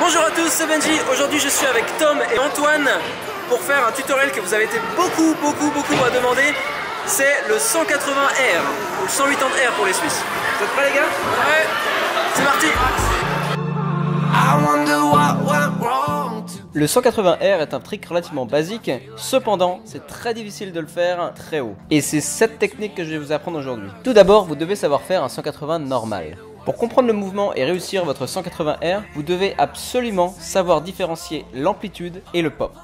Bonjour à tous, c'est Benji. Aujourd'hui je suis avec Tom et Antoine pour faire un tutoriel que vous avez été beaucoup à demander. C'est le 180R ou le 180R pour les Suisses. Vous êtes prêts les gars? Ouais. C'est parti. Le 180R est un trick relativement basique, cependant c'est très difficile de le faire très haut. Et c'est cette technique que je vais vous apprendre aujourd'hui. Tout d'abord, vous devez savoir faire un 180 normal. Pour comprendre le mouvement et réussir votre 180R, vous devez absolument savoir différencier l'amplitude et le pop.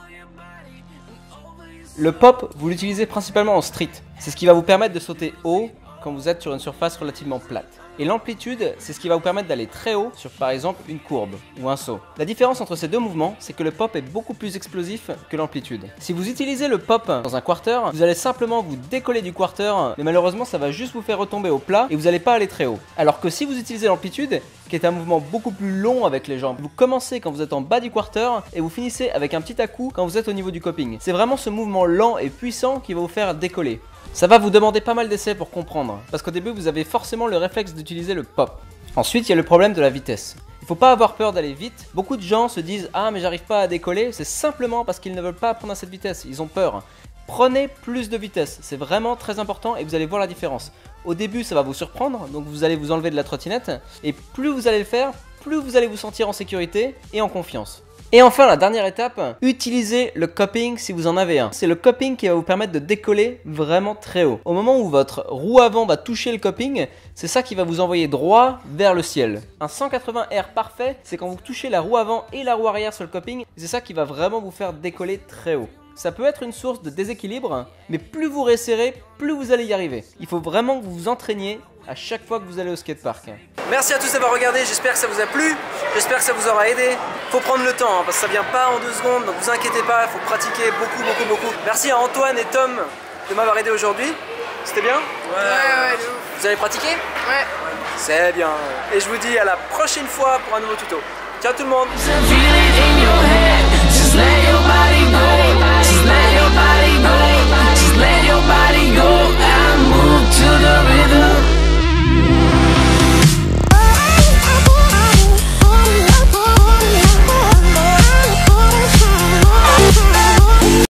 Le pop, vous l'utilisez principalement en street. C'est ce qui va vous permettre de sauter haut quand vous êtes sur une surface relativement plate. Et l'amplitude, c'est ce qui va vous permettre d'aller très haut sur par exemple une courbe ou un saut. La différence entre ces deux mouvements, c'est que le pop est beaucoup plus explosif que l'amplitude. Si vous utilisez le pop dans un quarter, vous allez simplement vous décoller du quarter, mais malheureusement ça va juste vous faire retomber au plat et vous n'allez pas aller très haut. Alors que si vous utilisez l'amplitude, qui est un mouvement beaucoup plus long avec les jambes, vous commencez quand vous êtes en bas du quarter et vous finissez avec un petit à-coup quand vous êtes au niveau du coping. C'est vraiment ce mouvement lent et puissant qui va vous faire décoller. Ça va vous demander pas mal d'essais pour comprendre, parce qu'au début vous avez forcément le réflexe d'utiliser le pop. Ensuite il y a le problème de la vitesse. Il faut pas avoir peur d'aller vite. Beaucoup de gens se disent « Ah mais j'arrive pas à décoller », c'est simplement parce qu'ils ne veulent pas apprendre à cette vitesse, ils ont peur. Prenez plus de vitesse, c'est vraiment très important et vous allez voir la différence. Au début ça va vous surprendre, donc vous allez vous enlever de la trottinette, et plus vous allez le faire, plus vous allez vous sentir en sécurité et en confiance. Et enfin la dernière étape, utilisez le cupping si vous en avez un. C'est le cupping qui va vous permettre de décoller vraiment très haut. Au moment où votre roue avant va toucher le cupping, c'est ça qui va vous envoyer droit vers le ciel. Un 180R parfait, c'est quand vous touchez la roue avant et la roue arrière sur le cupping, c'est ça qui va vraiment vous faire décoller très haut. Ça peut être une source de déséquilibre, mais plus vous resserrez, plus vous allez y arriver. Il faut vraiment que vous vous entraîniez à chaque fois que vous allez au skatepark. Merci à tous d'avoir regardé, j'espère que ça vous a plu, j'espère que ça vous aura aidé. Faut prendre le temps, parce que ça vient pas en 2 secondes, donc vous inquiétez pas, il faut pratiquer beaucoup. Merci à Antoine et Tom de m'avoir aidé aujourd'hui. C'était bien? Ouais. Vous avez pratiqué? Ouais. C'est bien. Et je vous dis à la prochaine fois pour un nouveau tuto. Ciao tout le monde.